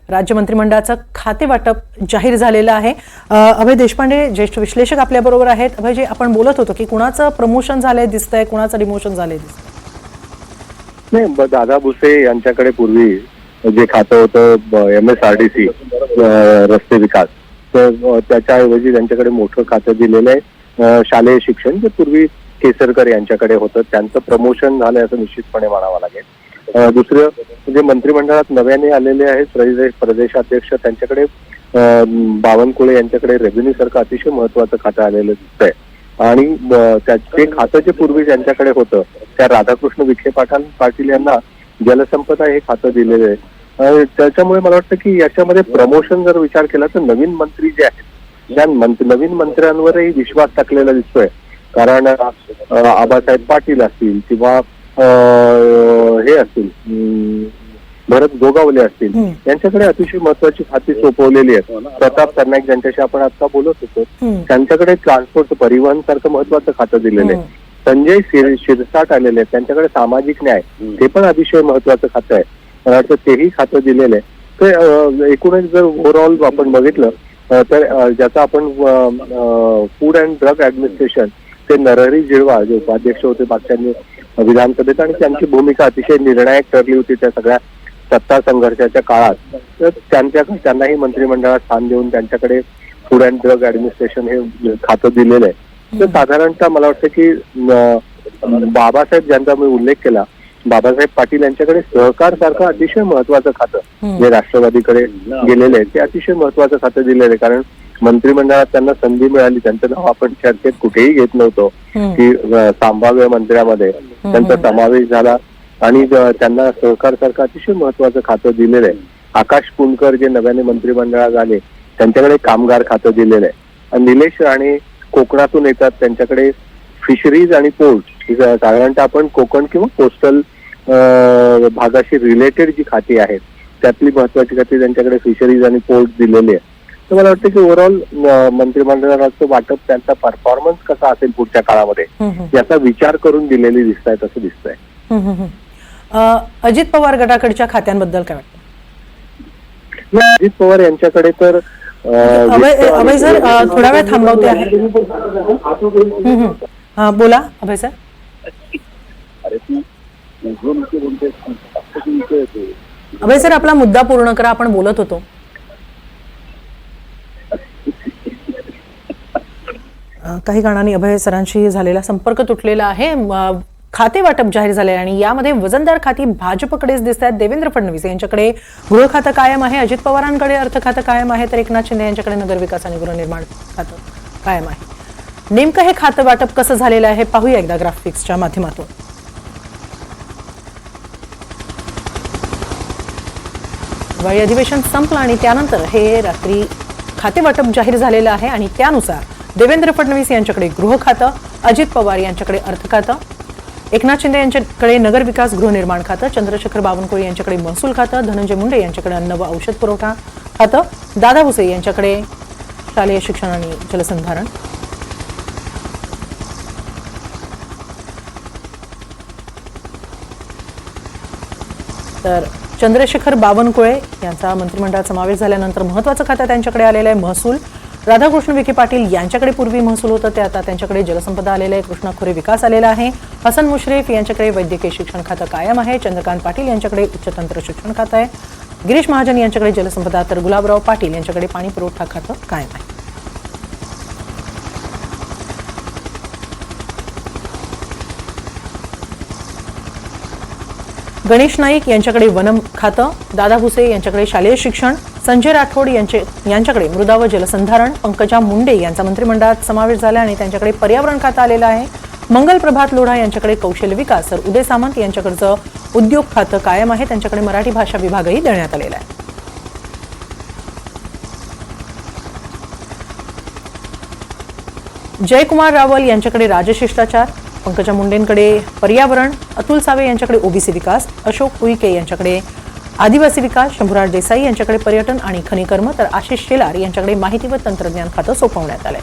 राज्य मंत्रिमंडळाचं खाते वाटप जाहीर झालेलं आहे। अभय देशपांडे ज्येष्ठ विश्लेषक आपल्या बरोबर आहेत। अभयजी, आपण बोलत होतो की कुणाचं प्रमोशन झालंय दिसतंय, कुणाचं डिमोशन झालंय दिसतंय? नाही, दादा भुसे यांच्याकडे पूर्वी जे खातं होतं MSRDC रस्ते विकास, तर त्याच्याऐवजी त्यांच्याकडे मोठं खातं दिलेलं आहे शालेय शिक्षण, जे पूर्वी केसरकर यांच्याकडे होतं। त्यांचं प्रमोशन झालंय असं निश्चितपणे म्हणावं लागेल। दुसरं म्हणजे मंत्रिमंडळात नव्याने आलेले आहेत प्रदेशाध्यक्ष, त्यांच्याकडे बावनकुळे यांच्याकडे रेव्हेन्यू सारखं अतिशय महत्वाचं खातं आलेलं दिसतंय। आणि ते खातं जे पूर्वी ज्यांच्याकडे होतं त्या राधाकृष्ण विखे पाटील यांना जलसंपदा हे खातं दिलेलं आहे। त्याच्यामुळे मला वाटतं की याच्यामध्ये प्रमोशन जर विचार केला तर नवीन मंत्री जे आहेत त्या नवीन मंत्र्यांवरही विश्वास टाकलेला दिसतोय। कारण आबासाहेब पाटील असतील किंवा हे असतील भरत गोगावले असतील, यांच्याकडे अतिशय महत्वाची खाती सोपवलेली आहेत। प्रताप सरनाईक ज्यांच्याशी आपण आता बोलत होतो, त्यांच्याकडे ट्रान्सपोर्ट परिवहन सारखं महत्वाचं खातं दिलेलं आहे। संजय शिरसाट आलेले आहेत, त्यांच्याकडे सामाजिक न्याय हे पण अतिशय महत्वाचं खातं आहे। मला वाटतं तेही खातं दिलेलं आहे। तर एकूणच जर ओव्हरऑल आपण बघितलं तर ज्याचा आपण फूड अँड ड्रग ऍडमिनिस्ट्रेशन, ते नरहरी झिरवाळ जे उपाध्यक्ष होते मागच्या विधानसभेत, आणि त्यांची भूमिका अतिशय निर्णायक ठरली होती त्या सगळ्या सत्ता संघर्षाच्या काळात। तर त्यांनाही मंत्रिमंडळात स्थान देऊन त्यांच्याकडे फूड अँड ड्रग ऍडमिनिस्ट्रेशन हे खातं दिलेलं आहे। तर साधारणतः मला वाटतं की बाबासाहेब ज्यांचा मी उल्लेख केला, बाबासाहेब पाटील यांच्याकडे सहकार सारखं अतिशय महत्वाचं खातं जे राष्ट्रवादीकडे गेलेलं आहे, ते अतिशय महत्वाचं खातं दिलेलं आहे। कारण मंत्रिमंडळात त्यांना संधी मिळाली, त्यांचं नाव आपण चर्चेत कुठेही घेत नव्हतो की संभाव्य मंत्र्यामध्ये त्यांचा समावेश झाला, आणि त्यांना सहकार सारखं अतिशय महत्वाचं खातं दिलेलं आहे। आकाश पुणकर जे नव्याने मंत्रिमंडळात आले, त्यांच्याकडे कामगार खातं दिलेलं आहे। निलेश राणे कोकणातून येतात, त्यांच्याकडे फिशरीज आणि पोर्ट, साधारणतः आपण कोकण किंवा कोस्टल भागाशी रिलेटेड जी खाती आहेत त्यातली महत्वाची खाती त्यांच्याकडे फिशरीज आणि पोर्ट दिलेली आहे। तर मला वाटतं की ओव्हरऑल मंत्रिमंडळाचं वाटप, त्यांचा परफॉर्मन्स कसा असेल पुढच्या काळामध्ये याचा विचार करून दिलेली दिसत आहेत असं दिसतंय। अजित पवार गटाकडच्या खात्यांबद्दल काय वाटतं? अजित पवार यांच्याकडे तर अभय सर थोडा वेळ थांबवते आहे। बोला अभय सर। अभय सर, आपला मुद्दा पूर्ण करा, आपण बोलत होतो। काही कारणांनी अभय सरांशी झालेला संपर्क तुटलेला आहे। खाते वाटप जाहीर झाले आणि यामध्ये वजनदार खाती भाजपकडेच दिसत आहेत। देवेंद्र फडणवीस यांच्याकडे गृह खातं कायम आहे, अजित पवारांकडे अर्थ खातं कायम आहे, तर एकनाथ शिंदे यांच्याकडे नगरविकास आणि गृहनिर्माण खातं कायम आहे। नेमकं हे खातं वाटप कसं झालेलं आहे पाहूया एकदा ग्राफिक्सच्या माध्यमातून। हिवाळी अधिवेशन संपलं आणि त्यानंतर हे रात्री खाते वाटप जाहीर झालेलं आहे आणि त्यानुसार देवेंद्र फडणवीस यांच्याकडे गृह खातं, अजित पवार यांच्याकडे अर्थ खातं, एकनाथ शिंदे यांच्याकडे नगरविकास गृहनिर्माण खातं, चंद्रशेखर बावनकुळे यांच्याकडे महसूल खातं, धनंजय मुंडे यांच्याकडे अन्न व औषध पुरवठा खातं, दादा भुसे यांच्याकडे शालेय शिक्षण आणि जलसंधारण, तर चंद्रशेखर बावनकुळे यांचा मंत्रिमंडळात समावेश झाल्यानंतर महत्वाचं खातं त्यांच्याकडे आलेलं आहे महसूल। राधाकृष्ण विखे पाटील यांच्याकडे पूर्वी महसूल होतं, ते आता त्यांच्याकडे जलसंपदा आलेलं आहे। कृष्णा खोरे विकास आलेला आहे। हसन मुश्रीफ यांच्याकडे वैद्यकीय शिक्षण खातं कायम आहे। चंद्रकांत पाटील यांच्याकडे उच्च तंत्र शिक्षण खातं आहे। गिरीश महाजन यांच्याकडे जलसंपदा, तर गुलाबराव पाटील यांच्याकडे पाणी पुरवठा खातं कायम आहे। गणेश नाईक यांच्याकडे वनम खातं, दादा भुसे यांच्याकडे शालेय शिक्षण, संजय राठोड यांच्याकडे मृदा व जलसंधारण, पंकजा मुंडे यांचा मंत्रिमंडळात समावेश झाला आणि त्यांच्याकडे पर्यावरण खातं आलेलं आहे। मंगल प्रभात लोढा यांच्याकडे कौशल्य विकास, तर उदय सामंत यांच्याकडचं उद्योग खातं कायम आहे, त्यांच्याकडे मराठी भाषा विभागही देण्यात आलेला आहे। जयकुमार रावल यांच्याकडे राजशिष्टाचार, पंकजा मुंडेंकडे पर्यावरण, अतुल सावे यांच्याकडे ओबीसी विकास, अशोक उईके यांच्याकडे आदिवासी विकास, शंभूराज देसाई यांच्याकडे पर्यटन आणि खनिकर्म, तर आशिष शेलार यांच्याकडे माहिती व तंत्रज्ञान खातं सोपवण्यात आलंय।